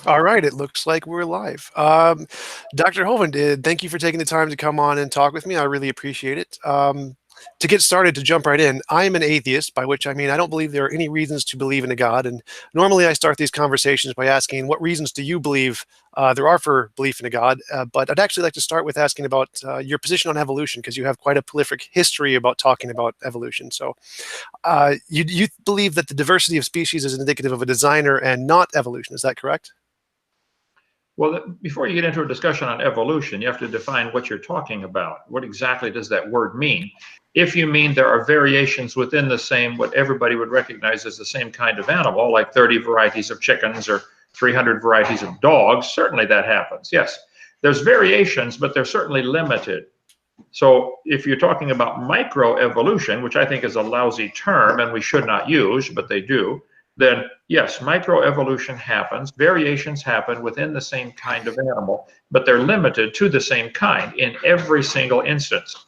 All right, it looks like we're live. Dr. Hovind, thank you for taking the time to come on and talk with me. I really appreciate it. To get started, to jump right in, I'm an atheist, by which I mean I don't believe there are any reasons to believe in a God. And normally I start these conversations by asking, what reasons do you believe there are for belief in a God? But I'd actually like to start with asking about your position on evolution, because you have quite a prolific history about talking about evolution. So you believe that the diversity of species is indicative of a designer and not evolution. Is that correct? Well, before you get into a discussion on evolution, you have to define what you're talking about. What exactly does that word mean? If you mean there are variations within the same, what everybody would recognize as the same kind of animal, like 30 varieties of chickens or 300 varieties of dogs, certainly that happens. Yes, there's variations, but they're certainly limited. So if you're talking about microevolution, which I think is a lousy term and we should not use, but they do, then yes, microevolution happens. Variations happen within the same kind of animal, but they're limited to the same kind in every single instance.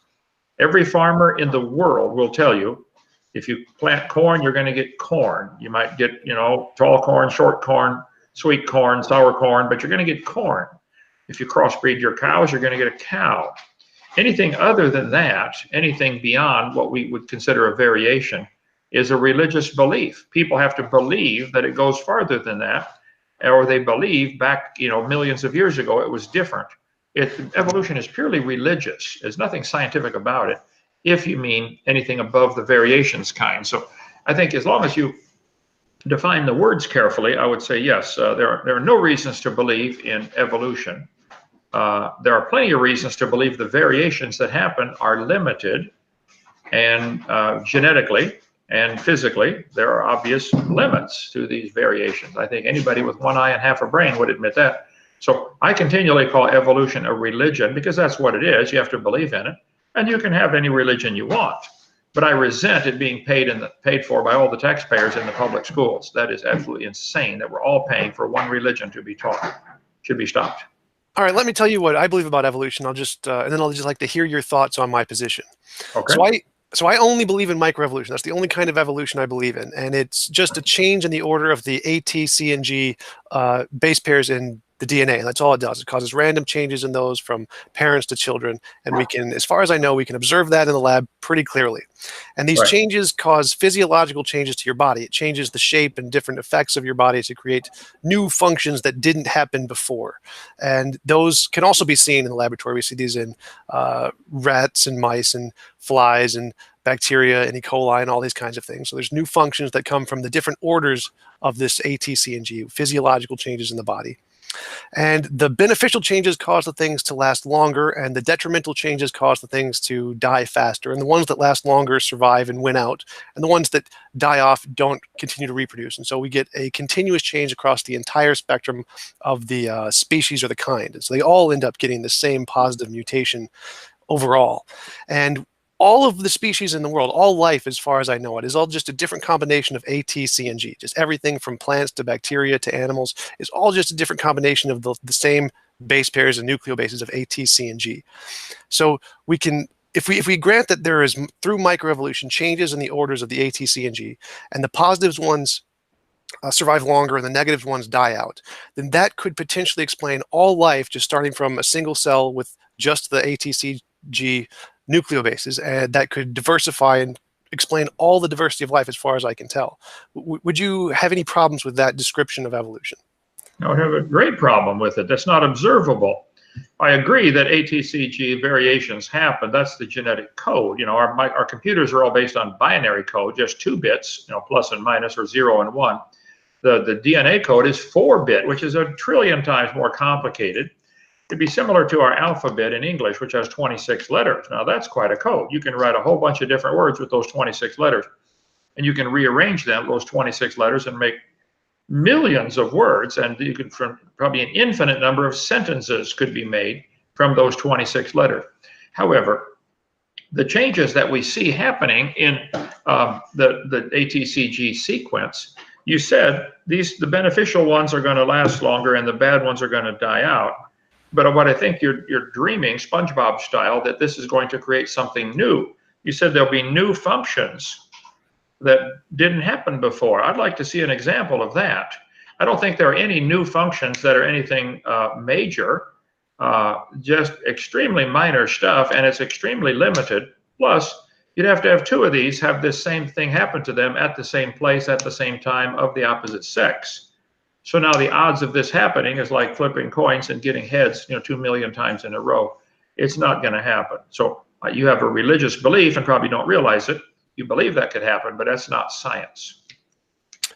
Every farmer in the world will tell you, if you plant corn, you're going to get corn. You might get, tall corn, short corn, sweet corn, sour corn, but you're going to get corn. If you crossbreed your cows, you're going to get a cow. Anything other than that, anything beyond what we would consider a variation, is a religious belief. People have to believe that it goes farther than that, or they believe back, millions of years ago it was different. Evolution is purely religious. There's nothing scientific about it, if you mean anything above the variations kind. So I think as long as you define the words carefully, I would say yes, there are no reasons to believe in evolution. There are plenty of reasons to believe the variations that happen are limited, and genetically and physically, there are obvious limits to these variations. I think anybody with one eye and half a brain would admit that. So I continually call evolution a religion, because that's what it is. You have to believe in it, and you can have any religion you want. But I resent it being paid for by all the taxpayers in the public schools. That is absolutely insane that we're all paying for one religion to be taught. Should be stopped. All right, let me tell you what I believe about evolution. And then I'll just like to hear your thoughts on my position. Okay. So I only believe in microevolution. That's the only kind of evolution I believe in, and it's just a change in the order of the A, T, C, and G base pairs in the DNA. That's all it does. It causes random changes in those from parents to children, and we can, as far as I know, we can observe that in the lab pretty clearly. And these changes cause physiological changes to your body. It changes the shape and different effects of your body to create new functions that didn't happen before. And those can also be seen in the laboratory. We see these in rats and mice and flies and bacteria and E. coli and all these kinds of things. So there's new functions that come from the different orders of this A, T, C, and G, physiological changes in the body. And the beneficial changes cause the things to last longer, and the detrimental changes cause the things to die faster. And the ones that last longer survive and win out, and the ones that die off don't continue to reproduce. And so we get a continuous change across the entire spectrum of the species or the kind. And so they all end up getting the same positive mutation overall. And all of the species in the world, all life as far as I know it, is all just a different combination of A, T, C, and G. Just everything from plants to bacteria to animals is all just a different combination of the same base pairs and nucleobases of A, T, C, and G. So we can, if we grant that there is, through microevolution, changes in the orders of the A, T, C, and G, and the positive ones survive longer and the negative ones die out, then that could potentially explain all life just starting from a single cell with just the A, T, C, G nucleobases, and that could diversify and explain all the diversity of life as far as I can tell. Would you have any problems with that description of evolution? I would have a great problem with it. That's not observable. I agree that ATCG variations happen. That's the genetic code. Our computers are all based on binary code, just 2 bits, plus and minus, or 0 and 1. The DNA code is 4-bit, which is 1 trillion times more complicated. It'd be similar to our alphabet in English, which has 26 letters. Now that's quite a code. You can write a whole bunch of different words with those 26 letters, and you can rearrange them, those 26 letters, and make millions of words, and you could, probably an infinite number of sentences could be made from those 26 letters. However, the changes that we see happening in the ATCG sequence, you said the beneficial ones are going to last longer and the bad ones are going to die out. But what I think you're dreaming, SpongeBob style, that this is going to create something new. You said there'll be new functions that didn't happen before. I'd like to see an example of that. I don't think there are any new functions that are anything major, just extremely minor stuff, and it's extremely limited. Plus, you'd have to have two of these have this same thing happen to them at the same place at the same time of the opposite sex. So now the odds of this happening is like flipping coins and getting heads, 2 million times in a row. It's not going to happen. So you have a religious belief and probably don't realize it. You believe that could happen, but that's not science.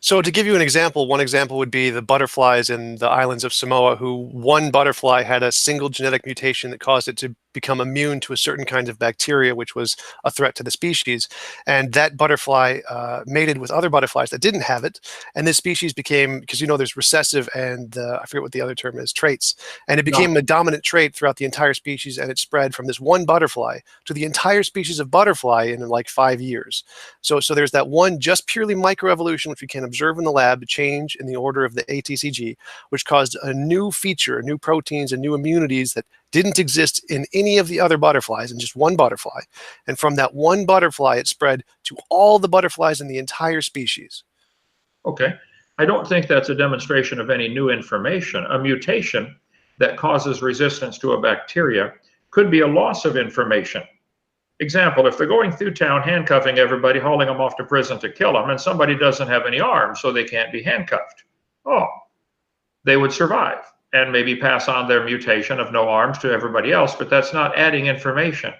So to give you an example, one example would be the butterflies in the islands of Samoa, who one butterfly had a single genetic mutation that caused it to become immune to a certain kind of bacteria, which was a threat to the species. And that butterfly mated with other butterflies that didn't have it. And this species became, because there's recessive and I forget what the other term is, traits. And it became a dominant trait throughout the entire species, and it spread from this one butterfly to the entire species of butterfly in like 5 years. So there's that one just purely microevolution, which we can observe in the lab, the change in the order of the ATCG, which caused a new feature, new proteins and new immunities that didn't exist in any of the other butterflies, in just one butterfly. And from that one butterfly, it spread to all the butterflies in the entire species. Okay. I don't think that's a demonstration of any new information. A mutation that causes resistance to a bacteria could be a loss of information. Example, if they're going through town handcuffing everybody, hauling them off to prison to kill them, and somebody doesn't have any arms, so they can't be handcuffed. Oh, they would survive and maybe pass on their mutation of no arms to everybody else, but that's not adding information.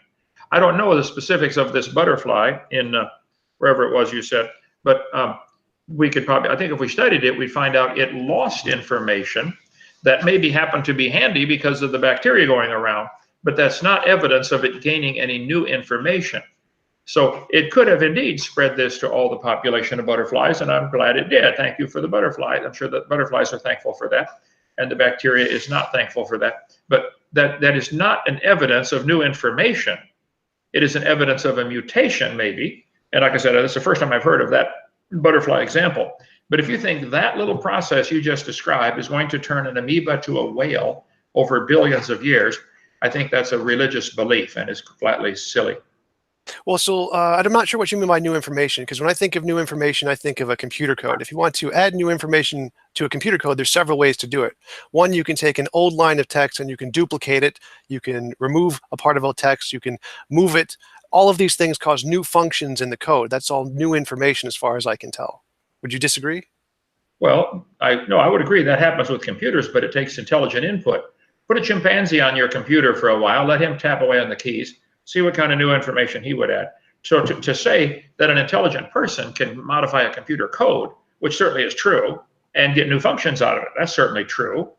I don't know the specifics of this butterfly in wherever it was you said, but we could probably, I think if we studied it, we'd find out it lost information that maybe happened to be handy because of the bacteria going around, but that's not evidence of it gaining any new information. So it could have indeed spread this to all the population of butterflies, and I'm glad it did. Thank you for the butterfly. I'm sure that butterflies are thankful for that, and the bacteria is not thankful for that. But that is not an evidence of new information. It is an evidence of a mutation, maybe. And like I said, that's the first time I've heard of that butterfly example. But if you think that little process you just described is going to turn an amoeba to a whale over billions of years, I think that's a religious belief and is flatly silly. Well, so I'm not sure what you mean by new information, because when I think of new information, I think of a computer code. If you want to add new information to a computer code, there's several ways to do it. One, you can take an old line of text and you can duplicate it. You can remove a part of a text. You can move it. All of these things cause new functions in the code. That's all new information as far as I can tell. Would you disagree? Well, I would agree that happens with computers, but it takes intelligent input. Put a chimpanzee on your computer for a while, let him tap away on the keys, see what kind of new information he would add. So to say that an intelligent person can modify a computer code, which certainly is true, and get new functions out of it, that's certainly true.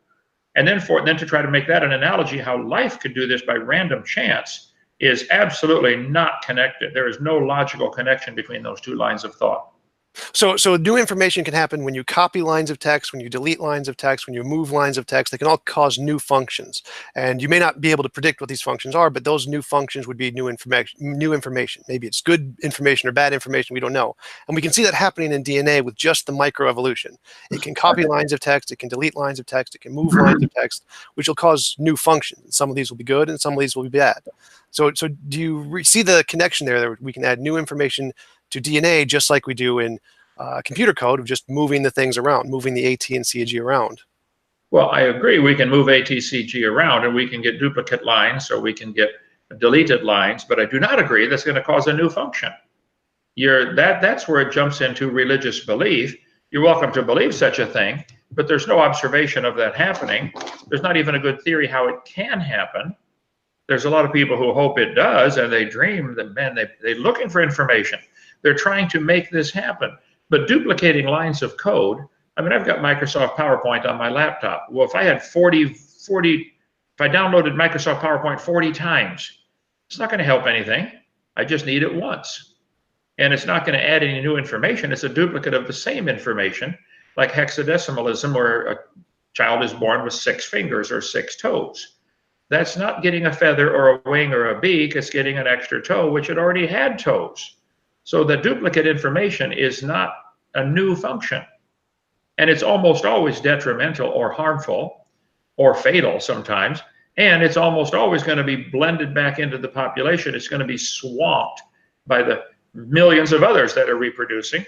And then to try to make that an analogy how life could do this by random chance is absolutely not connected. There is no logical connection between those two lines of thought. So new information can happen when you copy lines of text, when you delete lines of text, when you move lines of text. They can all cause new functions. And you may not be able to predict what these functions are, but those new functions would be new information. Maybe it's good information or bad information, we don't know. And we can see that happening in DNA with just the microevolution. It can copy lines of text, it can delete lines of text, it can move lines of text, which will cause new functions. Some of these will be good and some of these will be bad. So do you see the connection there that we can add new information to DNA just like we do in computer code of just moving the things around, moving the AT and CG around? Well, I agree. We can move ATCG around and we can get duplicate lines or we can get deleted lines, but I do not agree that's going to cause a new function. That's where it jumps into religious belief. You're welcome to believe such a thing, but there's no observation of that happening. There's not even a good theory how it can happen. There's a lot of people who hope it does, and they dream that, man, they're looking for information. They're trying to make this happen. But duplicating lines of code, I mean, I've got Microsoft PowerPoint on my laptop. Well, if I had if I downloaded Microsoft PowerPoint 40 times, it's not going to help anything. I just need it once. And it's not going to add any new information. It's a duplicate of the same information, like hexadecimalism, where a child is born with 6 fingers or 6 toes. That's not getting a feather or a wing or a beak. It's getting an extra toe, which it already had toes. So the duplicate information is not a new function. And it's almost always detrimental or harmful or fatal sometimes. And it's almost always going to be blended back into the population. It's going to be swamped by the millions of others that are reproducing.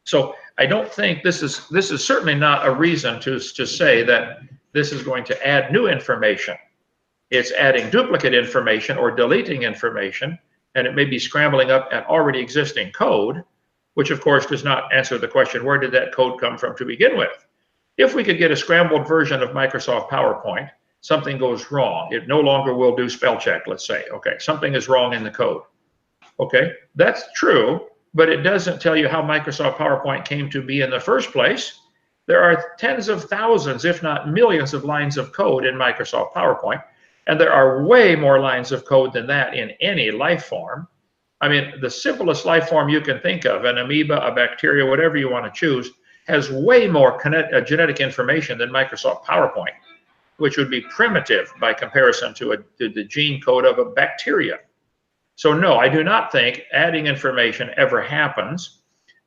So I don't think this is certainly not a reason to say that this is going to add new information. It's adding duplicate information or deleting information, and it may be scrambling up an already existing code, which of course does not answer the question, where did that code come from to begin with? If we could get a scrambled version of Microsoft PowerPoint, something goes wrong. It no longer will do spell check, let's say. Okay, something is wrong in the code. Okay, that's true, but it doesn't tell you how Microsoft PowerPoint came to be in the first place. There are tens of thousands, if not millions of lines of code in Microsoft PowerPoint, and there are way more lines of code than that in any life form. I mean, the simplest life form you can think of, an amoeba, a bacteria, whatever you want to choose, has way more genetic information than Microsoft PowerPoint, which would be primitive by comparison to the gene code of a bacteria. So no, I do not think adding information ever happens.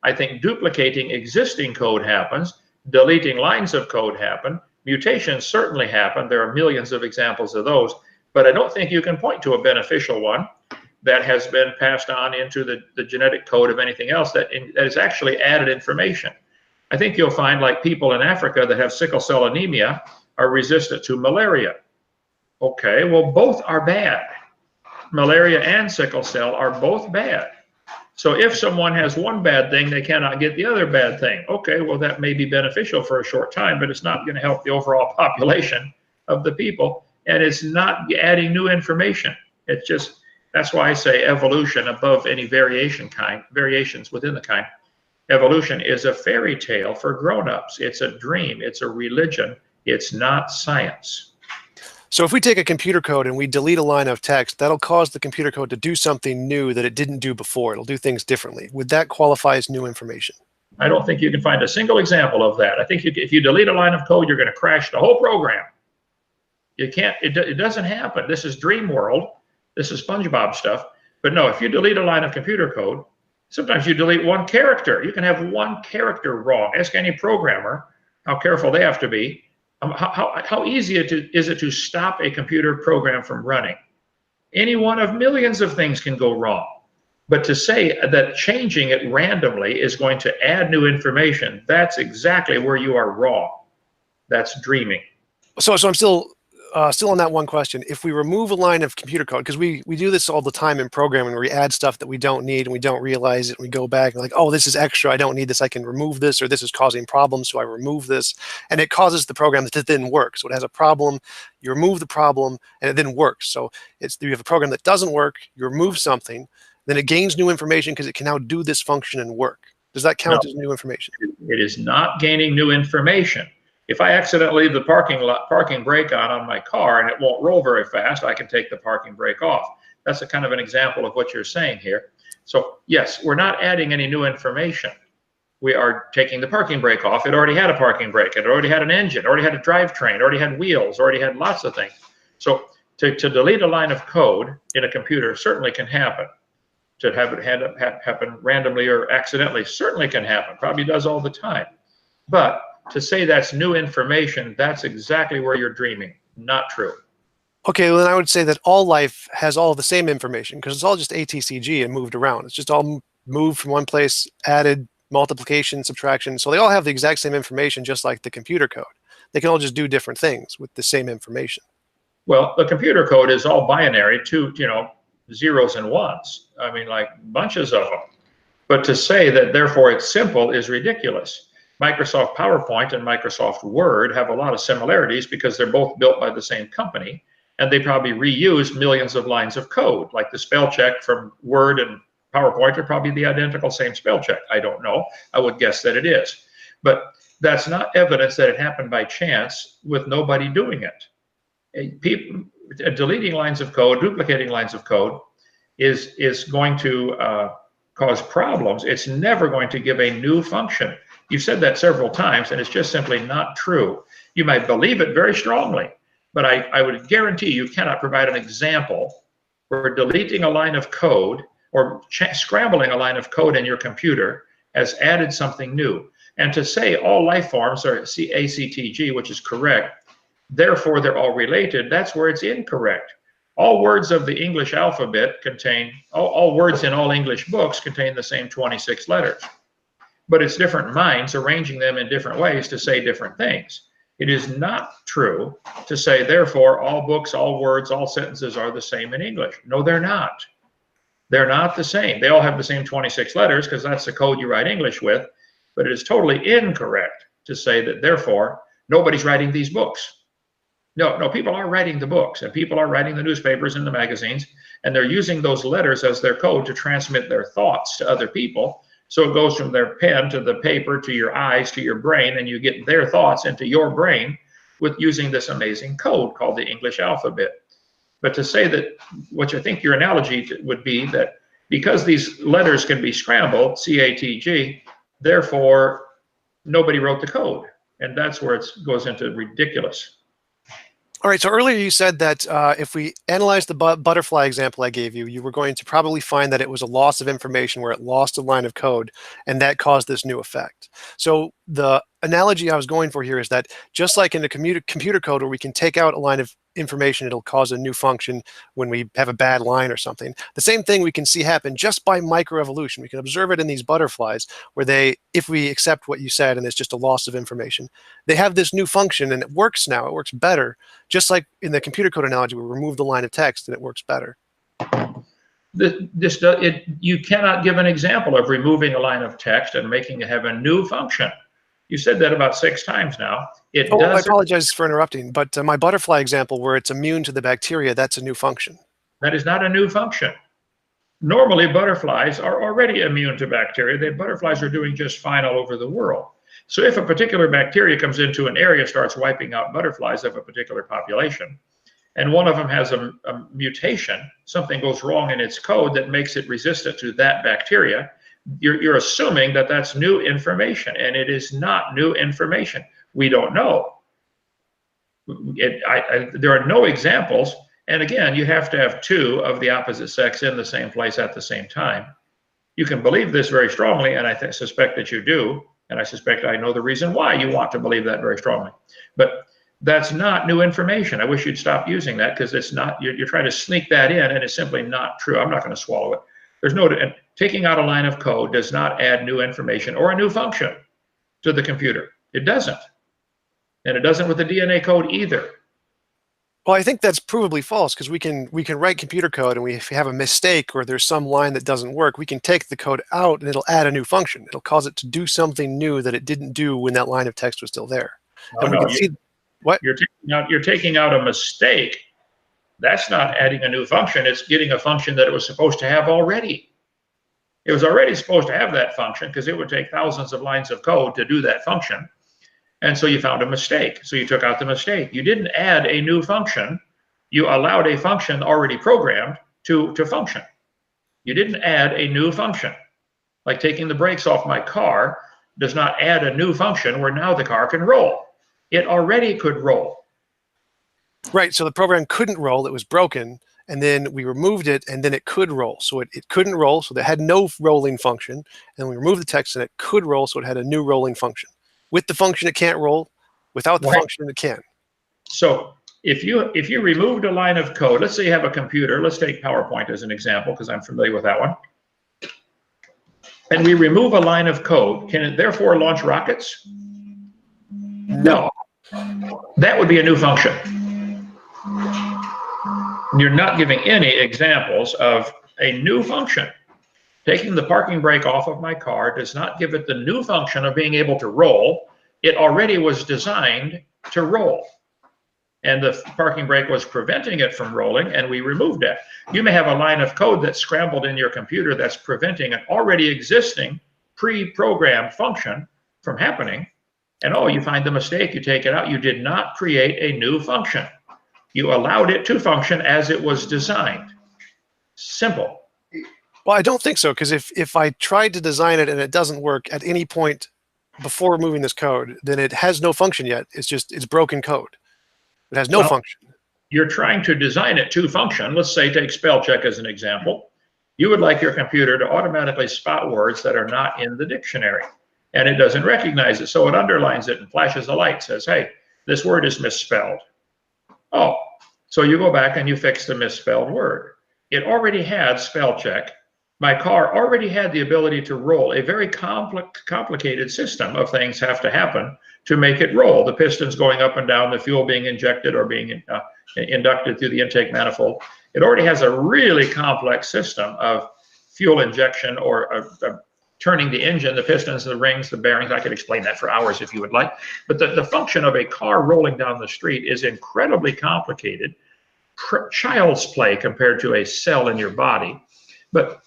I think duplicating existing code happens, deleting lines of code happen, mutations certainly happen. There are millions of examples of those, but I don't think you can point to a beneficial one that has been passed on into the genetic code of anything else that is actually added information. I think you'll find, like, people in Africa that have sickle cell anemia are resistant to malaria. Okay, well, both are bad. Malaria and sickle cell are both bad. So if someone has one bad thing, they cannot get the other bad thing. Okay, well, that may be beneficial for a short time, but it's not going to help the overall population of the people, and it's not adding new information. It's just, that's why I say evolution above any variations within the kind. Evolution is a fairy tale for grown-ups. It's a dream. It's a religion. It's not science. So if we take a computer code and we delete a line of text, that'll cause the computer code to do something new that it didn't do before. It'll do things differently. Would that qualify as new information? I don't think you can find a single example of that. I think if you delete a line of code, you're going to crash the whole program. You can't, it doesn't happen. This is dream world. This is SpongeBob stuff. But no, if you delete a line of computer code, sometimes you delete one character. You can have one character wrong. Ask any programmer how careful they have to be. How easy is it to stop a computer program from running? Any one of millions of things can go wrong. But to say that changing it randomly is going to add new information, that's exactly where you are wrong. That's dreaming. So I'm still on that one question. If we remove a line of computer code, because we do this all the time in programming, where we add stuff that we don't need and we don't realize it, and we go back and like, oh, this is extra, I don't need this, I can remove this, or this is causing problems, so I remove this, and it causes the program that didn't work. So it has a problem, you remove the problem, and it didn't work. So you have a program that doesn't work, you remove something, then it gains new information because it can now do this function and work. Does that count as new information? It is not gaining new information. If I accidentally leave the parking brake on my car and it won't roll very fast, I can take the parking brake off. That's a kind of an example of what you're saying here. So yes, we're not adding any new information. We are taking the parking brake off. It already had a parking brake. It already had an engine, already had a drivetrain, already had wheels, already had lots of things. So to delete a line of code in a computer certainly can happen. To have it happen randomly or accidentally certainly can happen. Probably does all the time. But to say that's new information, that's exactly where you're dreaming. Not true. Okay, well then I would say that all life has all the same information because it's all just ATCG and moved around. It's just all moved from one place, added, multiplication, subtraction. So they all have the exact same information, just like the computer code. They can all just do different things with the same information. Well, the computer code is all binary, zeros and ones. I mean, like bunches of them. But to say that therefore it's simple is ridiculous. Microsoft PowerPoint and Microsoft Word have a lot of similarities because they're both built by the same company, and they probably reuse millions of lines of code. Like the spell check from Word and PowerPoint are probably the identical same spell check. I don't know. I would guess that it is. But that's not evidence that it happened by chance with nobody doing it. People deleting lines of code, duplicating lines of code is going to cause problems. It's never going to give a new function. You've said that several times, and it's just simply not true. You might believe it very strongly, but I would guarantee you cannot provide an example where deleting a line of code or scrambling a line of code in your computer has added something new. And to say all life forms are ACTG, which is correct, therefore they're all related, that's where it's incorrect. All words of the English alphabet contain, all words in all English books contain the same 26 letters. but it's different minds arranging them in different ways to say different things. It is not true to say, therefore, all books, all words, all sentences are the same in English. No, they're not. They're not the same. They all have the same 26 letters because that's the code you write English with, but it is totally incorrect to say that, therefore, nobody's writing these books. No, people are writing the books, and people are writing the newspapers and the magazines, and they're using those letters as their code to transmit their thoughts to other people. So it goes from their pen to the paper to your eyes to your brain, and you get their thoughts into your brain with using this amazing code called the English alphabet. But to say that, which I think your analogy would be, that because these letters can be scrambled, C-A-T-G, therefore nobody wrote the code. And that's where it goes into ridiculous. All right, so earlier you said that if we analyze the butterfly example I gave you, you were going to probably find that it was a loss of information where it lost a line of code, and that caused this new effect. So the analogy I was going for here is that just like in a computer code where we can take out a line of information, it'll cause a new function when we have a bad line or something. The same thing we can see happen just by microevolution. We can observe it in these butterflies where they, if we accept what you said and it's just a loss of information, they have this new function and it works now. It works better. Just like in the computer code analogy, we remove the line of text and it works better. You cannot give an example of removing a line of text and making it have a new function. You said that about 6 times now. I apologize for interrupting, but my butterfly example where it's immune to the bacteria, that's a new function. That is not a new function. Normally, butterflies are already immune to bacteria. Butterflies are doing just fine all over the world. So if a particular bacteria comes into an area, starts wiping out butterflies of a particular population, and one of them has a mutation, something goes wrong in its code that makes it resistant to that bacteria, you're assuming that that's new information, and it is not new information. We don't know. There are no examples, and again, you have to have 2 of the opposite sex in the same place at the same time. You can believe this very strongly, and I suspect that you do, and I suspect I know the reason why you want to believe that very strongly. But that's not new information. I wish you'd stop using that, because it's not. You're trying to sneak that in, and it's simply not true. I'm not going to swallow it. There's no. Taking out a line of code does not add new information or a new function to the computer. It doesn't. And it doesn't with the DNA code either. Well, I think that's provably false, because we can write computer code, and if we have a mistake or there's some line that doesn't work, we can take the code out and it'll add a new function. It'll cause it to do something new that it didn't do when that line of text was still there. And we can see what you're taking out a mistake. That's not adding a new function. It's getting a function that it was supposed to have already. It was already supposed to have that function, because it would take thousands of lines of code to do that function. And so you found a mistake. So you took out the mistake. You didn't add a new function. You allowed a function already programmed to function. You didn't add a new function. Like taking the brakes off my car does not add a new function where now the car can roll. It already could roll. Right. So the program couldn't roll. It was broken. And then we removed it, and then it could roll. So it couldn't roll, so it had no rolling function. And we removed the text, and it could roll, so it had a new rolling function. With the function, it can't roll. Without the function, it can. So if you removed a line of code, let's say you have a computer. Let's take PowerPoint as an example, because I'm familiar with that one. And we remove a line of code. Can it therefore launch rockets? No. That would be a new function. You're not giving any examples of a new function. Taking the parking brake off of my car does not give it the new function of being able to roll. It already was designed to roll. And the parking brake was preventing it from rolling, and we removed it. You may have a line of code that's scrambled in your computer that's preventing an already existing pre-programmed function from happening. And you find the mistake, you take it out. You did not create a new function. You allowed it to function as it was designed. Simple. Well, I don't think so, because if I tried to design it and it doesn't work at any point before removing this code, then it has no function yet. It's broken code. It has no function. You're trying to design it to function. Let's say take spell check as an example. You would like your computer to automatically spot words that are not in the dictionary, and it doesn't recognize it. So it underlines it and flashes a light, says, hey, this word is misspelled. So you go back and you fix the misspelled word. It already had spell check my car already had the ability to roll. A very complicated system of things have to happen to make it roll. The pistons going up and down, the fuel being injected or being inducted through the intake manifold. It already has a really complex system of fuel injection or turning the engine, the pistons, the rings, the bearings. I could explain that for hours if you would like. But the function of a car rolling down the street is incredibly complicated, child's play compared to a cell in your body. But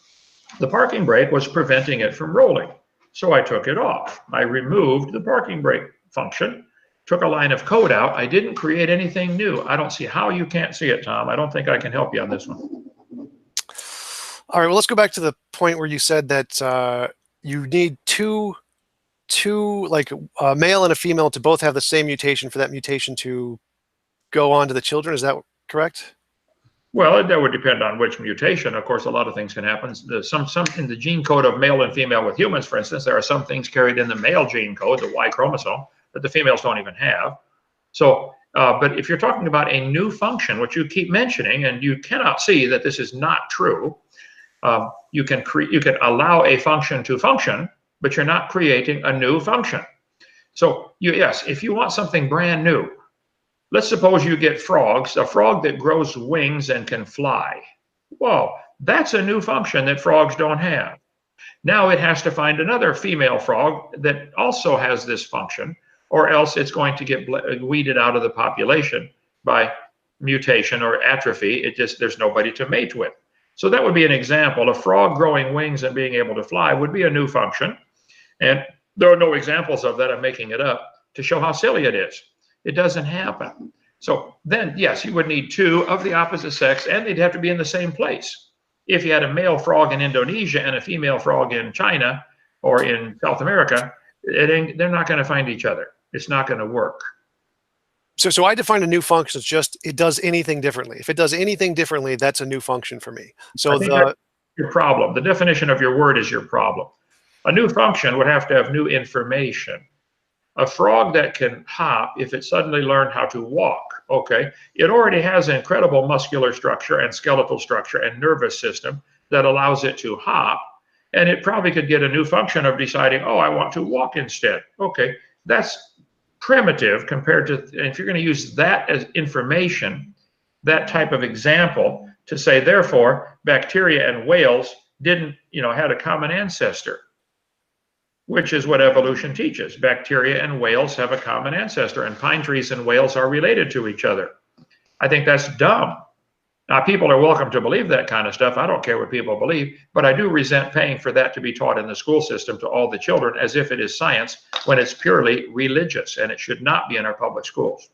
the parking brake was preventing it from rolling. So I took it off. I removed the parking brake function, took a line of code out. I didn't create anything new. I don't see how you can't see it, Tom. I don't think I can help you on this one. All right, well, let's go back to the point where you said that you need two, like a male and a female, to both have the same mutation for that mutation to go on to the children. Is that correct? Well, that would depend on which mutation. Of course, a lot of things can happen. Some in the gene code of male and female with humans, for instance, there are some things carried in the male gene code, the Y chromosome, that the females don't even have. So, but if you're talking about a new function, which you keep mentioning, and you cannot see that this is not true, you can allow a function to function, but you're not creating a new function. So, yes, if you want something brand new, let's suppose you get frogs, a frog that grows wings and can fly. Well, that's a new function that frogs don't have. Now it has to find another female frog that also has this function, or else it's going to get weeded out of the population by mutation or atrophy. There's nobody to mate with. So that would be an example. A frog growing wings and being able to fly would be a new function. And there are no examples of that. I'm making it up to show how silly it is. It doesn't happen. So then, yes, you would need two of the opposite sex, and they'd have to be in the same place. If you had a male frog in Indonesia and a female frog in China or in South America, they're not going to find each other. It's not going to work. So I define a new function as just it does anything differently. If it does anything differently, that's a new function for me. So that's your problem. The definition of your word is your problem. A new function would have to have new information. A frog that can hop, if it suddenly learned how to walk, okay, it already has incredible muscular structure and skeletal structure and nervous system that allows it to hop, and it probably could get a new function of deciding, oh, I want to walk instead. Okay, that's primitive compared to, if you're going to use that as information, that type of example to say, therefore, bacteria and whales didn't, had a common ancestor, which is what evolution teaches. Bacteria and whales have a common ancestor, and pine trees and whales are related to each other. I think that's dumb. Now, people are welcome to believe that kind of stuff. I don't care what people believe, but I do resent paying for that to be taught in the school system to all the children as if it is science when it's purely religious, and it should not be in our public schools.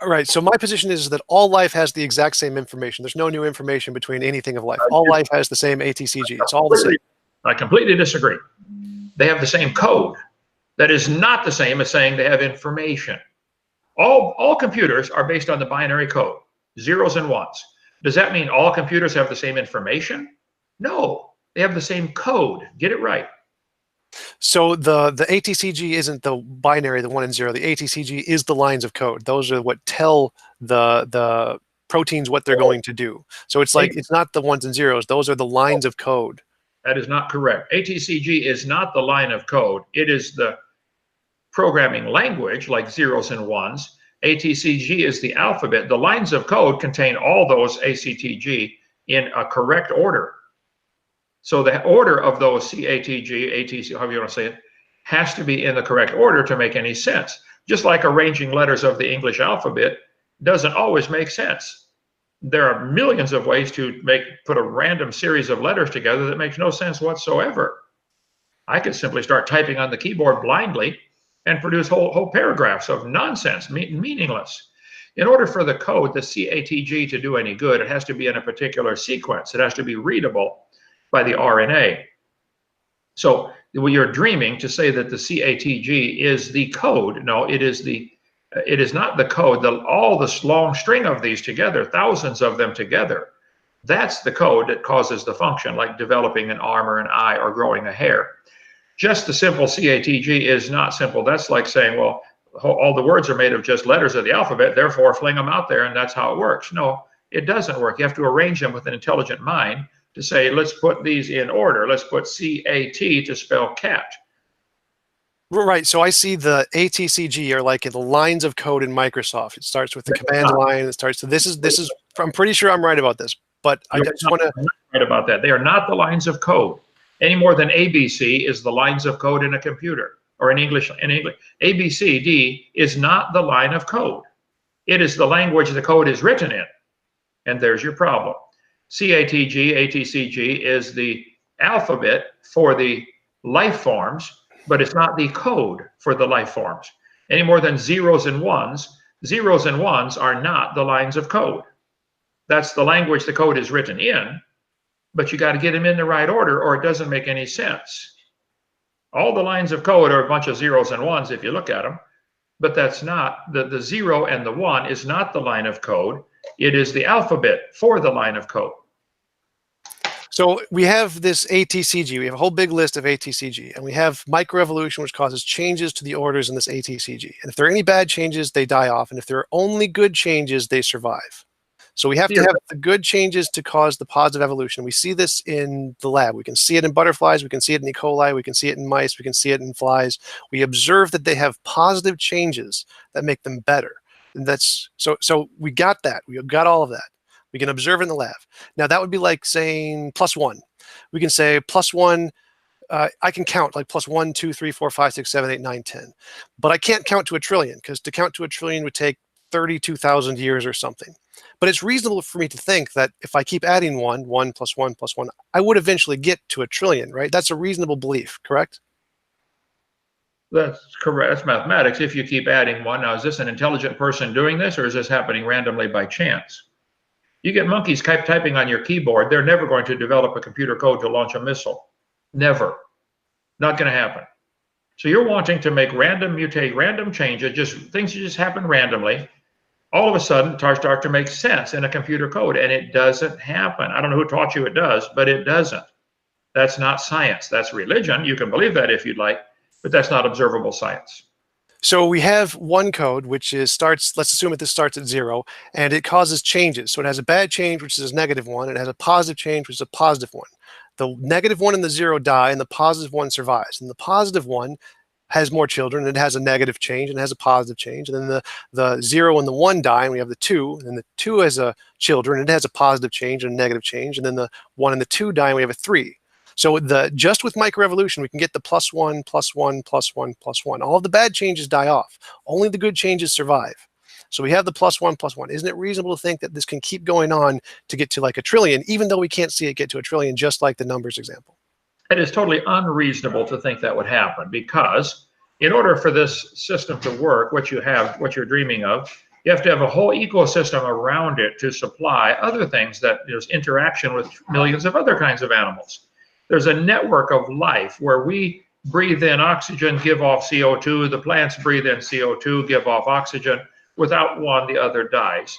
All right, so my position is that all life has the exact same information. There's no new information between anything of life. All life has the same ATCG. It's all the same. I completely disagree. They have the same code. That is not the same as saying they have information. All computers are based on the binary code, zeros and ones. Does that mean all computers have the same information? No, they have the same code. Get it right. So the ATCG isn't the binary, the 1 and 0. The ATCG is the lines of code. Those are what tell the proteins what they're going to do. So it's like, it's not the 1s and 0s. Those are the lines of code. That is not correct. ATCG is not the line of code. It is the programming language, like zeros and ones. ATCG is the alphabet. The lines of code contain all those ACTG in a correct order. So the order of those CATG, ATC, however you want to say it, has to be in the correct order to make any sense. Just like arranging letters of the English alphabet doesn't always make sense. There are millions of ways to put a random series of letters together that makes no sense whatsoever. I could simply start typing on the keyboard blindly and produce whole paragraphs of nonsense, meaningless. In order for the code, the CATG, to do any good, it has to be in a particular sequence. It has to be readable by the RNA. So you're dreaming to say that the CATG is the code. No, it is not the code. All this long string of these together, thousands of them together, that's the code that causes the function, like developing an arm or an eye or growing a hair. Just the simple CATG is not simple. That's like saying, well, all the words are made of just letters of the alphabet, therefore fling them out there and that's how it works. No, it doesn't work. You have to arrange them with an intelligent mind to say, let's put these in order. Let's put C-A-T to spell cat. Right. So I see the ATCG are like the lines of code in Microsoft. It starts with the command line. It starts to this is. I'm pretty sure I'm right about this, but I just want to. I'm not right about that. They are not the lines of code any more than ABC is the lines of code in a computer or in English. ABCD is not the line of code. It is the language the code is written in, and there's your problem. CATG, ATCG is the alphabet for the life forms, but it's not the code for the life forms. Any more than zeros and ones are not the lines of code. That's the language the code is written in, but you got to get them in the right order or it doesn't make any sense. All the lines of code are a bunch of zeros and ones if you look at them, but that's not, the 0 and the 1 is not the line of code. It is the alphabet for the line of code. So we have this ATCG. We have a whole big list of ATCG, and we have microevolution, which causes changes to the orders in this ATCG. And if there are any bad changes, they die off. And if there are only good changes, they survive. So we have to have the good changes to cause the positive evolution. We see this in the lab. We can see it in butterflies. We can see it in E. coli. We can see it in mice. We can see it in flies. We observe that they have positive changes that make them better. And that's so we got that. We got all of that. We can observe it in the lab. Now that would be like saying +1. We can say +1. I can count like +1, 2, 3, 4, 5, 6, 7, 8, 9, 10. But I can't count to a trillion because to count to a trillion would take 32,000 years or something. But it's reasonable for me to think that if I keep adding 1 + 1 + 1, I would eventually get to a trillion, right? That's a reasonable belief, correct? That's correct. That's mathematics. If you keep adding 1, now is this an intelligent person doing this, or is this happening randomly by chance? You get monkeys typing on your keyboard, they're never going to develop a computer code to launch a missile. Never. Not going to happen. So you're wanting to make random changes, just things that just happen randomly. All of a sudden, start to make sense in a computer code, and it doesn't happen. I don't know who taught you it does, but it doesn't. That's not science. That's religion. You can believe that if you'd like, but that's not observable science. So we have one code which is let's assume that this starts at 0, and it causes changes. So it has a bad change, which is a -1. It has a positive change, which is a +1. The -1 and the 0 die, and the +1 survives. And the +1 has more children. It has a negative change and it has a positive change. And then the 0 and the 1 die, and we have the 2. And the 2 has a children. And it has a positive change and a negative change. And then the 1 and the 2 die, and we have a 3. So just with microevolution, we can get the +1, +1, +1, +1. All of the bad changes die off. Only the good changes survive. So we have the +1, +1. Isn't it reasonable to think that this can keep going on to get to like a trillion, even though we can't see it get to a trillion, just like the numbers example? It is totally unreasonable to think that would happen, because in order for this system to work, what you're dreaming of, you have to have a whole ecosystem around it to supply other things that there's interaction with millions of other kinds of animals. There's a network of life where we breathe in oxygen, give off CO2. The plants breathe in CO2, give off oxygen. Without one, the other dies.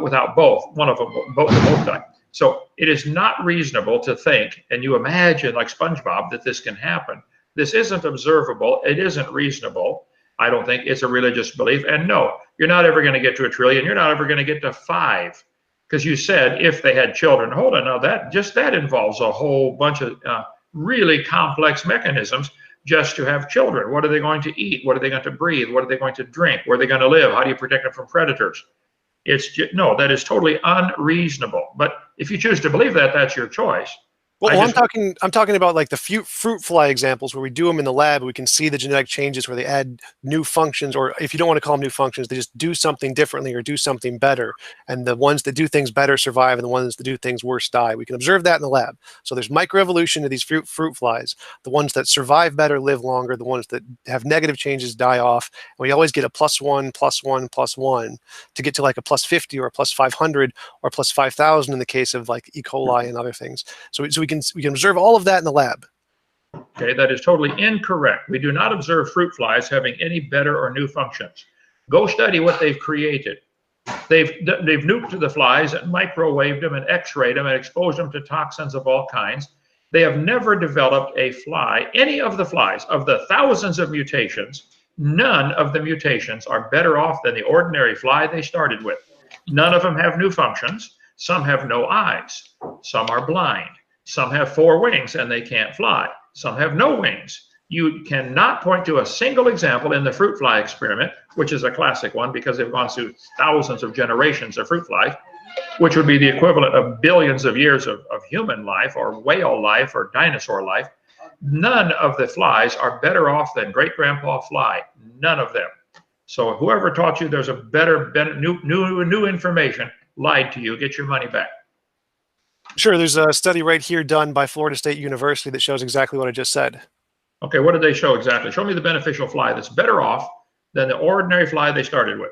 Without both, one of them, both die. So it is not reasonable to think, and you imagine like SpongeBob, that this can happen. This isn't observable. It isn't reasonable. I don't think it's a religious belief. And no, you're not ever going to get to a trillion. You're not ever going to get to 5. Because you said if they had children. Hold on, now that involves a whole bunch of really complex mechanisms just to have children. What are they going to eat? What are they going to breathe? What are they going to drink? Where are they going to live? How do you protect them from predators? No, that is totally unreasonable. But if you choose to believe that, that's your choice. Well, I'm talking about like the fruit fly examples where we do them in the lab. We can see the genetic changes where they add new functions, or if you don't want to call them new functions, they just do something differently or do something better. And the ones that do things better survive, and the ones that do things worse die. We can observe that in the lab. So there's microevolution of these fruit flies. The ones that survive better live longer. The ones that have negative changes die off. And we always get a +1, +1, +1 to get to like a +50 or a +500 or +5,000 in the case of like E. coli and other things. So we can observe all of that in the lab. Okay, that is totally incorrect. We do not observe fruit flies having any better or new functions. Go study what they've created. They've nuked the flies and microwaved them and x-rayed them and exposed them to toxins of all kinds. They have never developed a fly, any of the flies, of the thousands of mutations, none of the mutations are better off than the ordinary fly they started with. None of them have new functions. Some have no eyes. Some are blind. Some have 4 wings and they can't fly. Some have no wings. You cannot point to a single example in the fruit fly experiment, which is a classic one because they've gone through thousands of generations of fruit flies, which would be the equivalent of billions of years of human life or whale life or dinosaur life. None of the flies are better off than great-grandpa fly. None of them. So whoever taught you there's a better new information lied to you. Get your money back. Sure, there's a study right here done by Florida State University that shows exactly what I just said. Okay, what did they show exactly? Show me the beneficial fly that's better off than the ordinary fly they started with.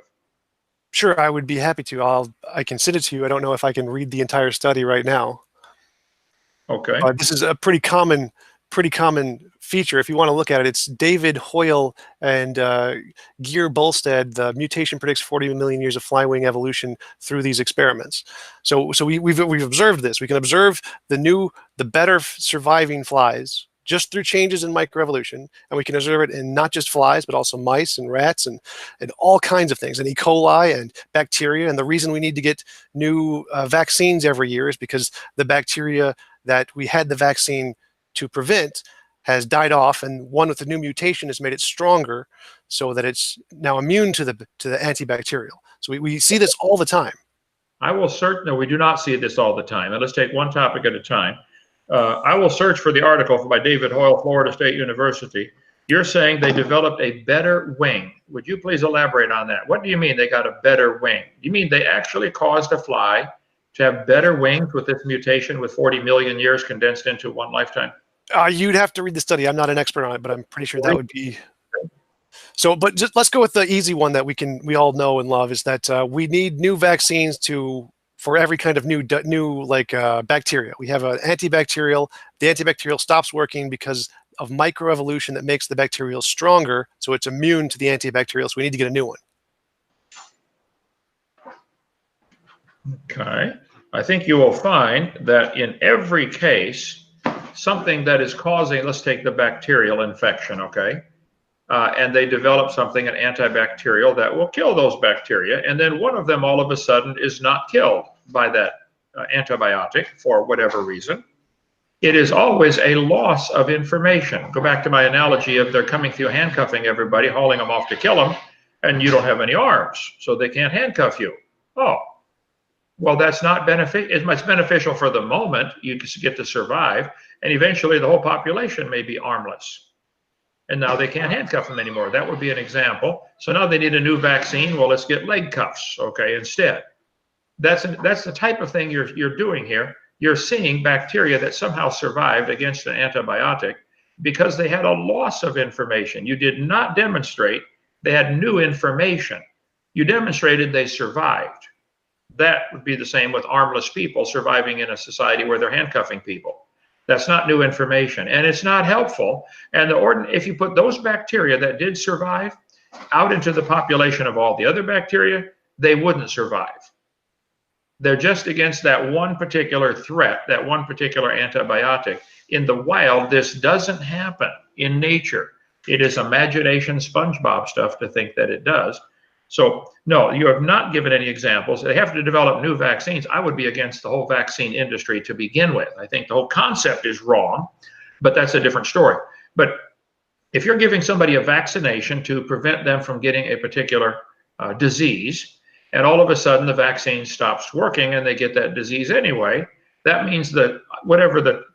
Sure, I would be happy to. I can send it to you. I don't know if I can read the entire study right now. Okay. This is a pretty common feature. If you want to look at it, it's David Hoyle and Gear Bolstead. The mutation predicts 40 million years of flywing evolution through these experiments. So we've observed this. We can observe the better surviving flies just through changes in microevolution, and we can observe it in not just flies, but also mice and rats and all kinds of things, and E. coli and bacteria. And the reason we need to get new vaccines every year is because the bacteria that we had the vaccine to prevent has died off, and one with the new mutation has made it stronger so that it's now immune to the antibacterial. So we see this all the time. I will search. No, we do not see this all the time. And let's take one topic at a time. I will search for the article by David Hoyle, Florida State University. You're saying they developed a better wing. Would you please elaborate on that? What do you mean they got a better wing? You mean they actually caused a fly to have better wings with this mutation with 40 million years condensed into one lifetime? You'd have to read the study. I'm not an expert on it, but I'm pretty sure that would be. So, but just let's go with the easy one that we all know and love, is that we need new vaccines for every kind of new bacteria. We have an antibacterial. The antibacterial stops working because of microevolution that makes the bacterial stronger, so it's immune to the antibacterial. So we need to get a new one. Okay. I think you will find that in every case, something that is causing, let's take the bacterial infection, okay? And they develop something, an antibacterial, that will kill those bacteria. And then one of them all of a sudden is not killed by that antibiotic for whatever reason. It is always a loss of information. Go back to my analogy of they're coming through handcuffing everybody, hauling them off to kill them, and you don't have any arms, so they can't handcuff you. Oh, well, that's not beneficial. It's beneficial for the moment. You get to survive, and eventually the whole population may be armless. And now they can't handcuff them anymore. That would be an example. So now they need a new vaccine. Well, let's get leg cuffs, okay, instead. That's the type of thing you're doing here. You're seeing bacteria that somehow survived against an antibiotic because they had a loss of information. You did not demonstrate they had new information. You demonstrated they survived. That would be the same with armless people surviving in a society where they're handcuffing people. That's not new information, and it's not helpful. And if you put those bacteria that did survive out into the population of all the other bacteria, they wouldn't survive. They're just against that one particular threat, that one particular antibiotic. In the wild, this doesn't happen in nature. It is imagination SpongeBob stuff to think that it does. So, no, you have not given any examples. They have to develop new vaccines. I would be against the whole vaccine industry to begin with. I think the whole concept is wrong, but that's a different story. But if you're giving somebody a vaccination to prevent them from getting a particular disease, and all of a sudden the vaccine stops working and they get that disease anyway, that means that whatever the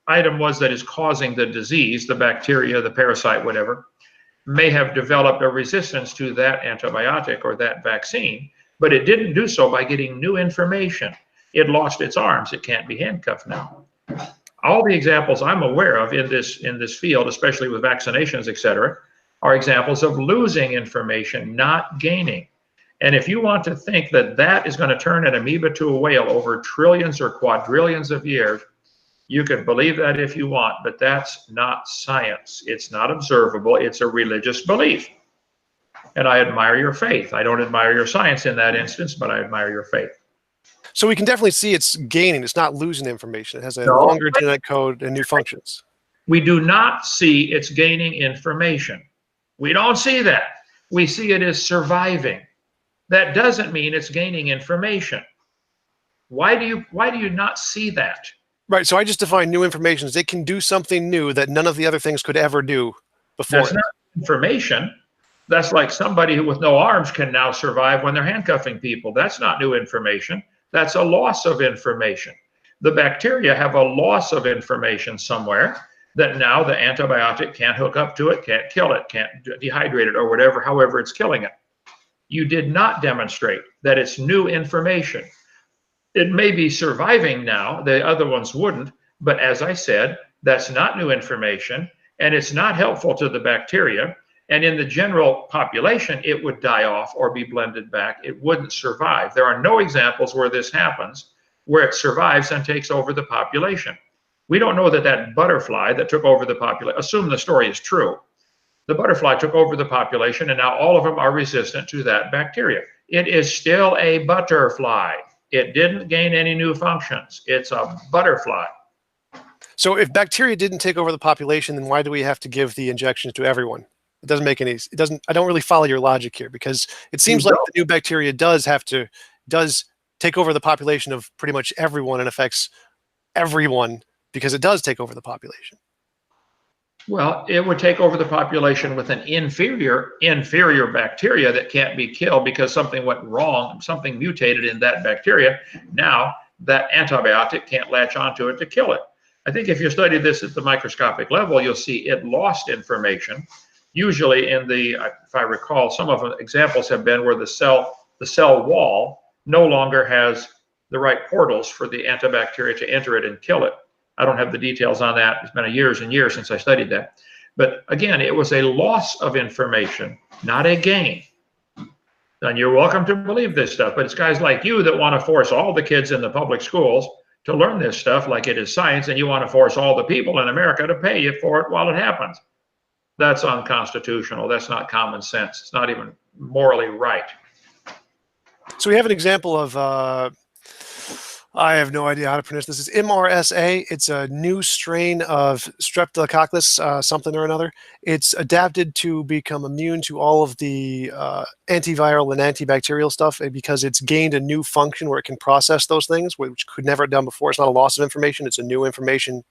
item was that is causing the disease, the bacteria, the parasite, whatever, may have developed a resistance to that antibiotic or that vaccine, but it didn't do so by getting new information. It lost its arms. It can't be handcuffed now. All the examples I'm aware of in this field, especially with vaccinations, et cetera, are examples of losing information, not gaining. And if you want to think that that is going to turn an amoeba to a whale over trillions or quadrillions of years, you can believe that if you want, but that's not science. It's not observable. It's a religious belief. And I admire your faith. I don't admire your science in that instance, but I admire your faith. So we can definitely see it's gaining. It's not losing information. It has a longer genetic code and new functions. We do not see it's gaining information. We don't see that. We see it as surviving. That doesn't mean it's gaining information. Why do you not see that? Right. So I just define new information as it can do something new that none of the other things could ever do before That's it. not information. That's like somebody with no arms can now survive when they're handcuffing people. That's not new information. That's a loss of information. The bacteria have a loss of information somewhere that now the antibiotic can't hook up to it, can't kill it, can't dehydrate it, or whatever, however it's killing it. You did not demonstrate that it's new information. It may be surviving now, the other ones wouldn't, but as I said, that's not new information, and it's not helpful to the bacteria. And in the general population, it would die off or be blended back. It wouldn't survive. There are no examples where this happens, where it survives and takes over the population. We don't know that that butterfly that took over the population, assume the story is true, the butterfly took over the population and now all of them are resistant to that bacteria. It is still a butterfly. It didn't gain any new functions. It's a butterfly. So if bacteria didn't take over the population, then why do we have to give the injections to everyone? It doesn't make any, it doesn't, I don't really follow your logic here, because it seems like the new bacteria does take over the population of pretty much everyone and affects everyone because it does take over the population. Well, it would take over the population with an inferior bacteria that can't be killed because something went wrong, something mutated in that bacteria. Now that antibiotic can't latch onto it to kill it. I think if you study this at the microscopic level, you'll see it lost information. Usually in the, if I recall, some of the examples have been where the cell wall no longer has the right portals for the antibacteria to enter it and kill it. I don't have the details on that. It's been years and years since I studied that. But again, it was a loss of information, not a gain. And you're welcome to believe this stuff, but it's guys like you that want to force all the kids in the public schools to learn this stuff like it is science, and you want to force all the people in America to pay you for it while it happens. That's unconstitutional. That's not common sense. It's not even morally right. So we have an example of, I have no idea how to pronounce this. It's MRSA. It's a new strain of Streptococcus, something or another. It's adapted to become immune to all of the antiviral and antibacterial stuff because it's gained a new function where it can process those things, which could never have done before. It's not a loss of information. It's a new information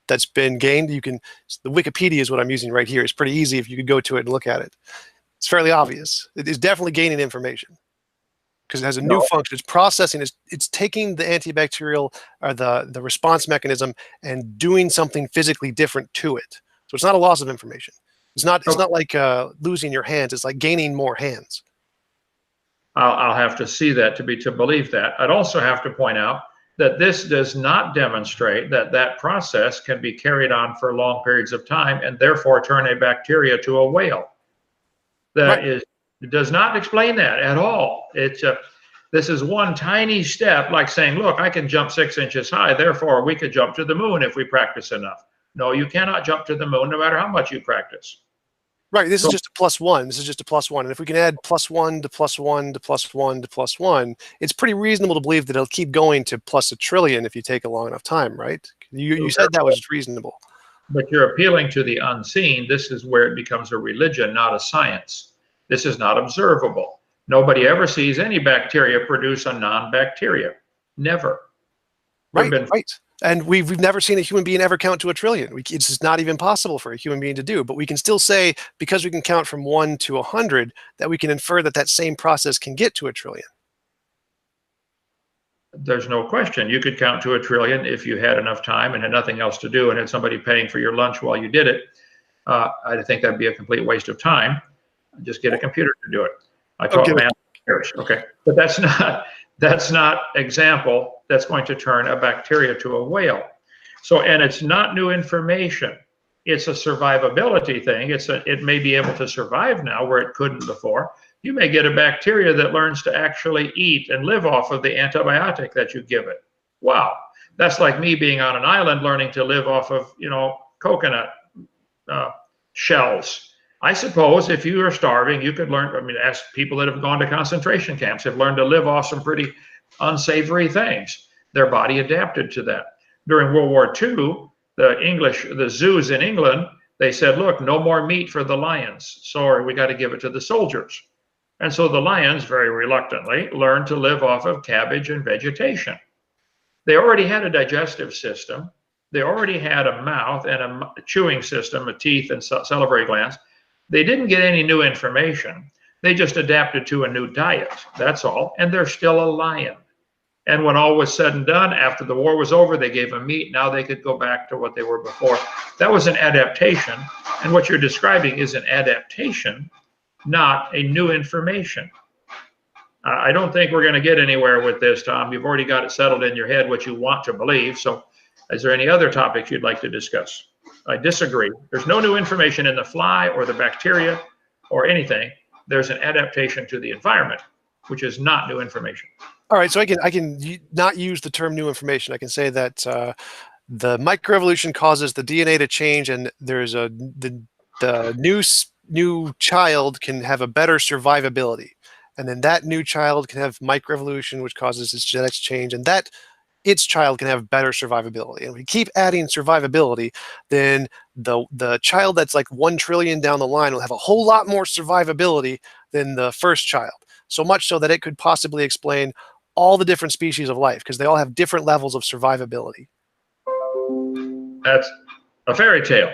that's been gained. You can, the Wikipedia is what I'm using right here. It's pretty easy if you could go to it and look at it. It's fairly obvious. It is definitely gaining information because it has a new function. It's processing. It's taking the antibacterial or the response mechanism and doing something physically different to it. So it's not a loss of information. It's not like losing your hands. It's like gaining more hands. I'll have to see that to believe that. I'd also have to point out that this does not demonstrate that that process can be carried on for long periods of time and therefore turn a bacteria to a whale. That is, it does not explain that at all. It's this is one tiny step, like saying, look, I can jump 6 inches high, therefore we could jump to the moon if we practice enough. No, you cannot jump to the moon no matter how much you practice. Right, this is just a +1. This is just a +1. And if we can add +1 to +1 to +1 to +1, it's pretty reasonable to believe that it'll keep going to +1 trillion if you take a long enough time, right? You said that was reasonable. But you're appealing to the unseen. This is where it becomes a religion, not a science. This is not observable. Nobody ever sees any bacteria produce a non-bacteria. Never. Right. And we've never seen a human being ever count to 1 trillion. It's just not even possible for a human being to do. But we can still say, because we can count from 1 to 100, that we can infer that that same process can get to 1 trillion. There's no question. You could count to 1 trillion if you had enough time and had nothing else to do and had somebody paying for your lunch while you did it. I think that'd be a complete waste of time. Just get a computer to do it. I taught math. Okay, but that's not example that's going to turn a bacteria to a whale. So, and it's not new information. It's a survivability thing. It may be able to survive now where it couldn't before. You may get a bacteria that learns to actually eat and live off of the antibiotic that you give it. Wow, that's like me being on an island learning to live off of, coconut shells. I suppose if you are starving, you could learn, ask people that have gone to concentration camps, have learned to live off some pretty unsavory things. Their body adapted to that. During World War II, the zoos in England, they said, look, no more meat for the lions. Sorry, we got to give it to the soldiers. And so the lions, very reluctantly, learned to live off of cabbage and vegetation. They already had a digestive system. They already had a mouth and a chewing system, a teeth and salivary glands. They didn't get any new information. They just adapted to a new diet. That's all. And they're still a lion. And when all was said and done, after the war was over, they gave them meat. Now they could go back to what they were before. That was an adaptation. And what you're describing is an adaptation, not a new information. I don't think we're going to get anywhere with this, Tom. You've already got it settled in your head what you want to believe. So is there any other topics you'd like to discuss? I disagree. There's no new information in the fly or the bacteria or anything. There's an adaptation to the environment, which is not new information. All right, so I can not use the term new information. I can say that the microevolution causes the DNA to change, and there's the new child can have a better survivability. And then that new child can have microevolution, which causes its genetics change, and that its child can have better survivability. And if we keep adding survivability, then the child that's like 1 trillion down the line will have a whole lot more survivability than the first child. So much so that it could possibly explain all the different species of life, because they all have different levels of survivability. That's a fairy tale.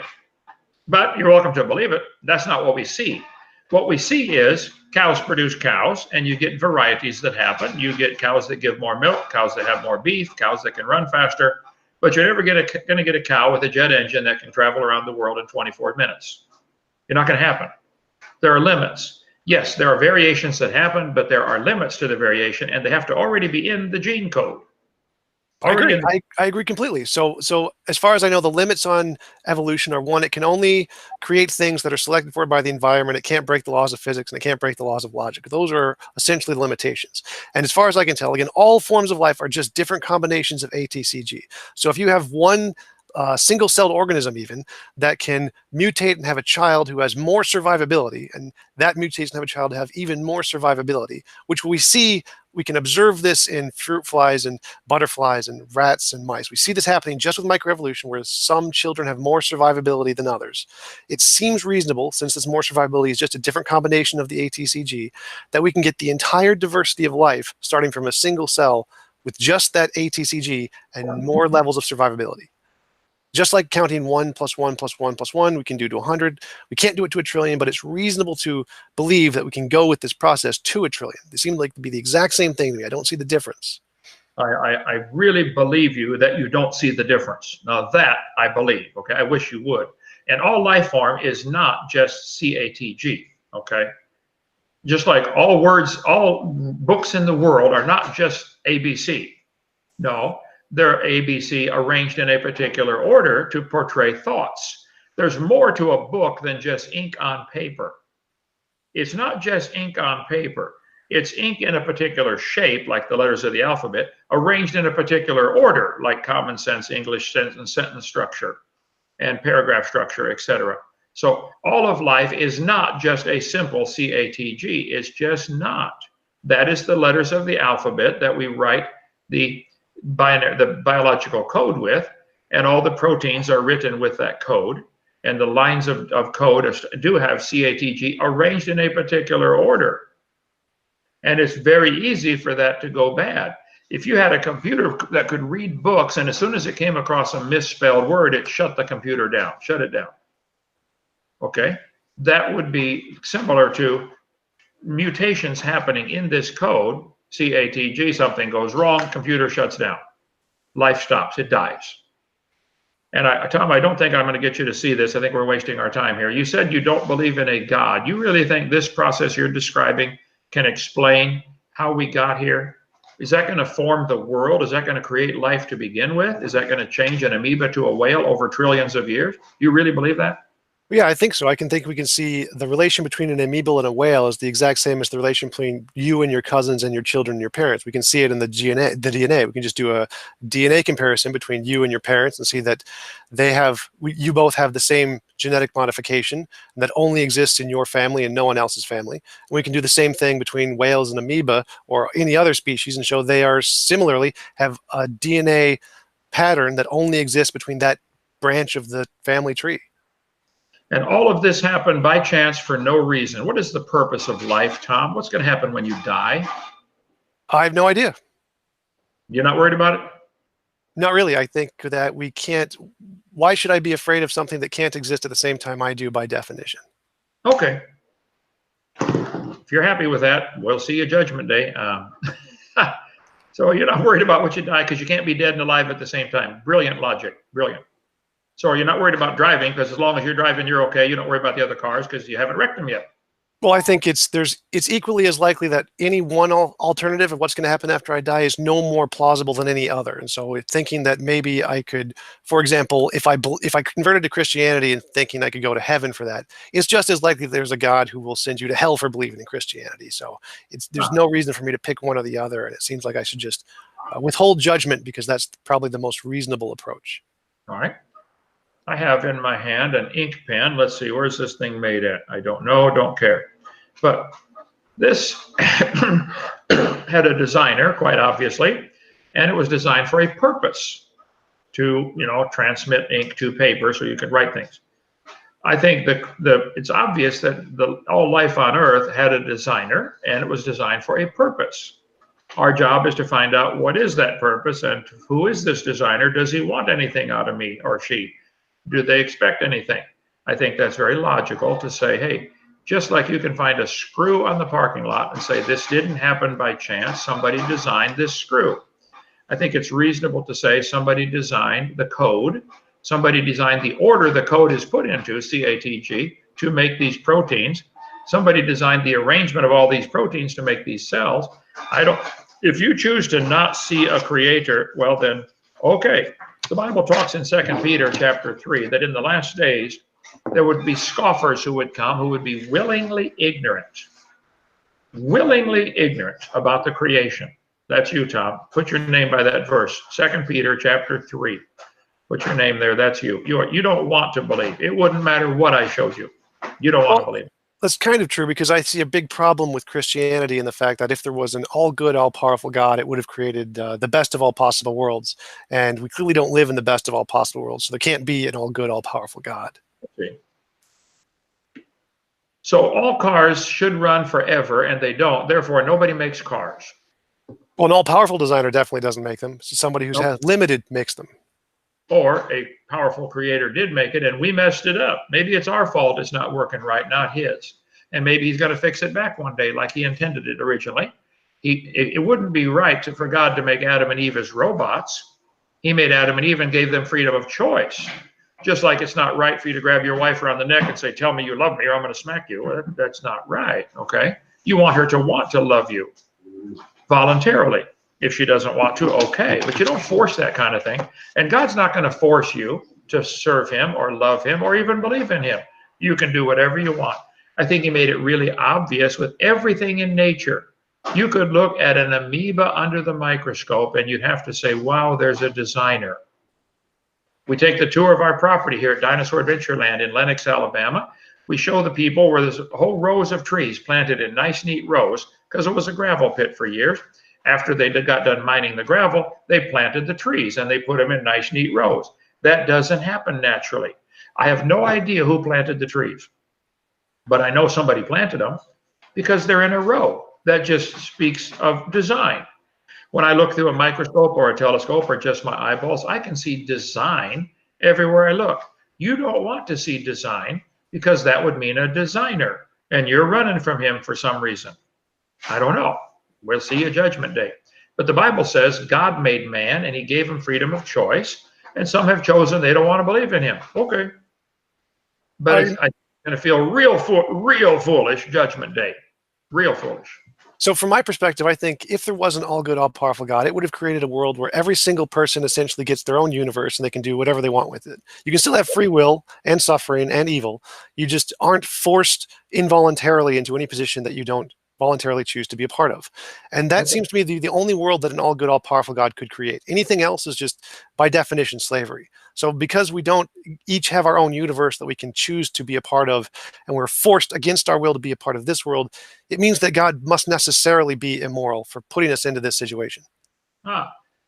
But you're welcome to believe it. That's not what we see. What we see is cows produce cows, and you get varieties that happen. You get cows that give more milk, cows that have more beef, cows that can run faster, but you're never going to get a cow with a jet engine that can travel around the world in 24 minutes. You're not going to happen. There are limits. Yes, there are variations that happen, but there are limits to the variation, and they have to already be in the gene code. I agree completely. So as far as I know, the limits on evolution are, one, it can only create things that are selected for by the environment. It can't break the laws of physics, and it can't break the laws of logic. Those are essentially the limitations. And as far as I can tell, again, all forms of life are just different combinations of ATCG. So if you have one single-celled organism even that can mutate and have a child who has more survivability, and that mutates and have a child to have even more survivability, which we can observe this in fruit flies and butterflies and rats and mice. We see this happening just with microevolution, where some children have more survivability than others. It seems reasonable, since this more survivability is just a different combination of the ATCG, that we can get the entire diversity of life starting from a single cell with just that ATCG and more levels of survivability. Just like counting 1 + 1 + 1 + 1, we can do to 100. We can't do it to 1 trillion, but it's reasonable to believe that we can go with this process to 1 trillion. They seem like to be the exact same thing to me. I don't see the difference. I really believe you that you don't see the difference. Now that I believe, okay? I wish you would. And all life form is not just CATG, okay? Just like all words, all books in the world are not just ABC. No. They're ABC arranged in a particular order to portray thoughts. There's more to a book than just ink on paper. It's not just ink on paper. It's ink in a particular shape, like the letters of the alphabet, arranged in a particular order, like common sense English sentence structure and paragraph structure, etc. So all of life is not just a simple CATG. It's just not. That is the letters of the alphabet that we write the biological code with, and all the proteins are written with that code, and the lines of code do have CATG arranged in a particular order. And it's very easy for that to go bad. If you had a computer that could read books, and as soon as it came across a misspelled word, it shut the computer down, shut it down. Okay? That would be similar to mutations happening in this code. CATG, something goes wrong, computer shuts down. Life stops, it dies. And Tom, I don't think I'm going to get you to see this. I think we're wasting our time here. You said you don't believe in a God. You really think this process you're describing can explain how we got here? Is that going to form the world? Is that going to create life to begin with? Is that going to change an amoeba to a whale over trillions of years? You really believe that? Yeah, I think so. I think we can see the relation between an amoeba and a whale is the exact same as the relation between you and your cousins and your children and your parents. We can see it in the DNA. We can just do a DNA comparison between you and your parents and see that you both have the same genetic modification that only exists in your family and no one else's family. And we can do the same thing between whales and amoeba or any other species and show they are similarly have a DNA pattern that only exists between that branch of the family tree. And all of this happened by chance for no reason. What is the purpose of life, Tom? What's going to happen when you die? I have no idea. You're not worried about it? Not really. I think that we can't. Why should I be afraid of something that can't exist at the same time I do by definition? Okay. If you're happy with that, we'll see you Judgment Day. So you're not worried about what you die because you can't be dead and alive at the same time. Brilliant logic. Brilliant. So you're not worried about driving because as long as you're driving, you're okay. You don't worry about the other cars because you haven't wrecked them yet. Well, I think it's equally as likely that any one alternative of what's going to happen after I die is no more plausible than any other. And so thinking that maybe I could, for example, if I converted to Christianity and thinking I could go to heaven for that, it's just as likely that there's a God who will send you to hell for believing in Christianity. So there's no reason for me to pick one or the other. And it seems like I should just withhold judgment because that's probably the most reasonable approach. All right. I have in my hand an ink pen. Let's see, where's this thing made at? I don't know, don't care. But this had a designer, quite obviously, and it was designed for a purpose to, transmit ink to paper so you could write things. I think it's obvious that all life on Earth had a designer, and it was designed for a purpose. Our job is to find out what is that purpose and who is this designer? Does he want anything out of me or she? Do they expect anything? I think that's very logical to say, hey, just like you can find a screw on the parking lot and say, this didn't happen by chance, somebody designed this screw. I think it's reasonable to say somebody designed the code, somebody designed the order the code is put into, CATG, to make these proteins. Somebody designed the arrangement of all these proteins to make these cells. If you choose to not see a creator, well then, okay. The Bible talks in 2 Peter chapter 3 that in the last days, there would be scoffers who would come who would be willingly ignorant about the creation. That's you, Tom. Put your name by that verse, 2 Peter chapter 3. Put your name there. That's you. You don't want to believe. It wouldn't matter what I showed you. You don't want to believe. That's kind of true because I see a big problem with Christianity in the fact that if there was an all-good, all-powerful God, it would have created the best of all possible worlds. And we clearly don't live in the best of all possible worlds, so there can't be an all-good, all-powerful God. Okay. So all cars should run forever, and they don't. Therefore, nobody makes cars. Well, an all-powerful designer definitely doesn't make them. So somebody who's has limited makes them. Or a powerful creator did make it, and we messed it up. Maybe it's our fault it's not working right, not his. And maybe he's going to fix it back one day like he intended it originally. It wouldn't be right for God to make Adam and Eve as robots. He made Adam and Eve and gave them freedom of choice. Just like it's not right for you to grab your wife around the neck and say, tell me you love me or I'm going to smack you. Well, that's not right, okay? You want her to want to love you voluntarily. If she doesn't want to, okay. But you don't force that kind of thing. And God's not going to force you to serve him or love him or even believe in him. You can do whatever you want. I think he made it really obvious with everything in nature. You could look at an amoeba under the microscope and you'd have to say, wow, there's a designer. We take the tour of our property here at Dinosaur Adventureland in Lenox, Alabama. We show the people where there's whole rows of trees planted in nice, neat rows because it was a gravel pit for years. After they got done mining the gravel, they planted the trees and they put them in nice, neat rows. That doesn't happen naturally. I have no idea who planted the trees, but I know somebody planted them because they're in a row. That just speaks of design. When I look through a microscope or a telescope or just my eyeballs, I can see design everywhere I look. You don't want to see design because that would mean a designer and you're running from him for some reason. I don't know. We'll see you Judgment Day. But the Bible says God made man and he gave him freedom of choice. And some have chosen they don't want to believe in him. Okay. But I'm going to feel real foolish Judgment Day. Real foolish. So from my perspective, I think if there was an all-good, all-powerful God, it would have created a world where every single person essentially gets their own universe and they can do whatever they want with it. You can still have free will and suffering and evil. You just aren't forced involuntarily into any position that you don't voluntarily choose to be a part of. And that seems to me the only world that an all-good, all-powerful God could create. Anything else is just, by definition, slavery. So because we don't each have our own universe that we can choose to be a part of, and we're forced against our will to be a part of this world, it means that God must necessarily be immoral for putting us into this situation.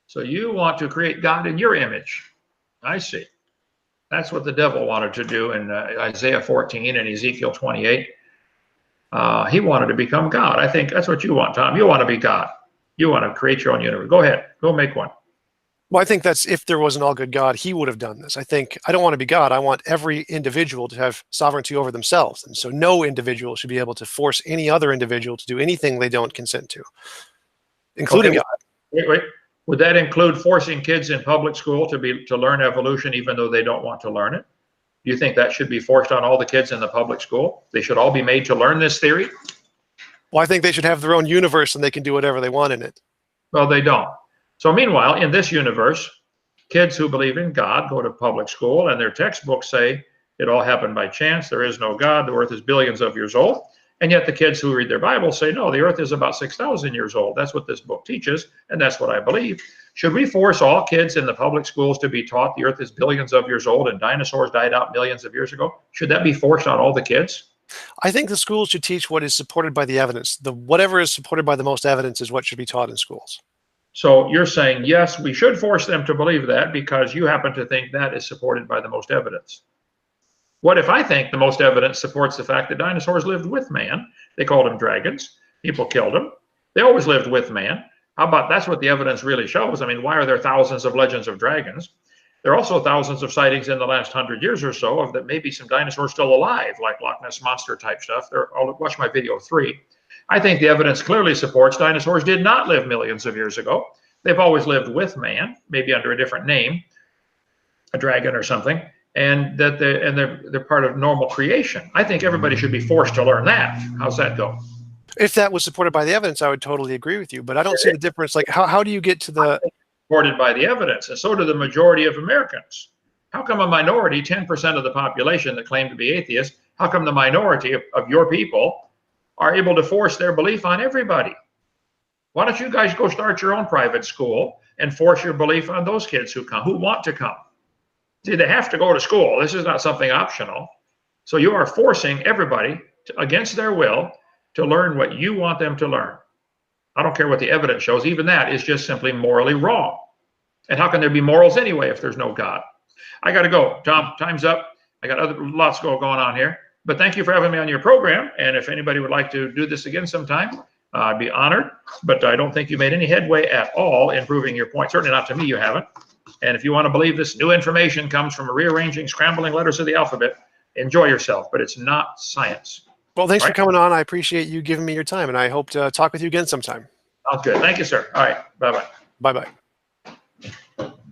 So you want to create God in your image. I see. That's what the devil wanted to do in Isaiah 14 and Ezekiel 28. He wanted to become God. I think that's what you want, Tom. You want to be God. You want to create your own universe. Go ahead. Go make one. Well, I think that's if there was an all good God, he would have done this. I don't want to be God. I want every individual to have sovereignty over themselves. And so no individual should be able to force any other individual to do anything they don't consent to, including Okay, God. wait. Would that include forcing kids in public school to learn evolution even though they don't want to learn it? Do you think that should be forced on all the kids in the public school? They should all be made to learn this theory? Well, I think they should have their own universe and they can do whatever they want in it. Well, they don't. So meanwhile, in this universe, kids who believe in God go to public school and their textbooks say it all happened by chance. There is no God. The earth is billions of years old. And yet the kids who read their Bible say, no, the earth is about 6,000 years old. That's what this book teaches. And that's what I believe. Should we force all kids in the public schools to be taught the earth is billions of years old and dinosaurs died out millions of years ago? Should that be forced on all the kids? I think the schools should teach what is supported by the evidence. Whatever is supported by the most evidence is what should be taught in schools. So you're saying, yes, we should force them to believe that because you happen to think that is supported by the most evidence. What if I think the most evidence supports the fact that dinosaurs lived with man? They called them dragons. People killed them. They always lived with man. How about that's what the evidence really shows? I mean, why are there thousands of legends of dragons? There are also thousands of sightings in the last 100 years or so of that maybe some dinosaurs still alive, like Loch Ness Monster type stuff. I'll watch my video 3. I think the evidence clearly supports dinosaurs did not live millions of years ago. They've always lived with man, maybe under a different name, a dragon or something, and that they're part of normal creation. I think everybody should be forced to learn that. How's that go? If that was supported by the evidence, I would totally agree with you. But I don't see the difference. Like, how do you get to the Supported by the evidence, and so do the majority of Americans. How come a minority, 10% of the population that claim to be atheists, how come the minority of your people are able to force their belief on everybody? Why don't you guys go start your own private school and force your belief on those kids who want to come? See, they have to go to school. This is not something optional. So you are forcing everybody against their will to learn what you want them to learn. I don't care what the evidence shows. Even that is just simply morally wrong. And how can there be morals anyway if there's no God? I got to go. Tom, time's up. I got lots going on here. But thank you for having me on your program. And if anybody would like to do this again sometime, I'd be honored. But I don't think you made any headway at all in proving your point. Certainly not to me, you haven't. And if you want to believe this new information comes from rearranging, scrambling letters of the alphabet, enjoy yourself. But it's not science. Well, thanks for coming on. I appreciate you giving me your time, and I hope to talk with you again sometime. Sounds good. Thank you, sir. All right. Bye-bye. Bye-bye.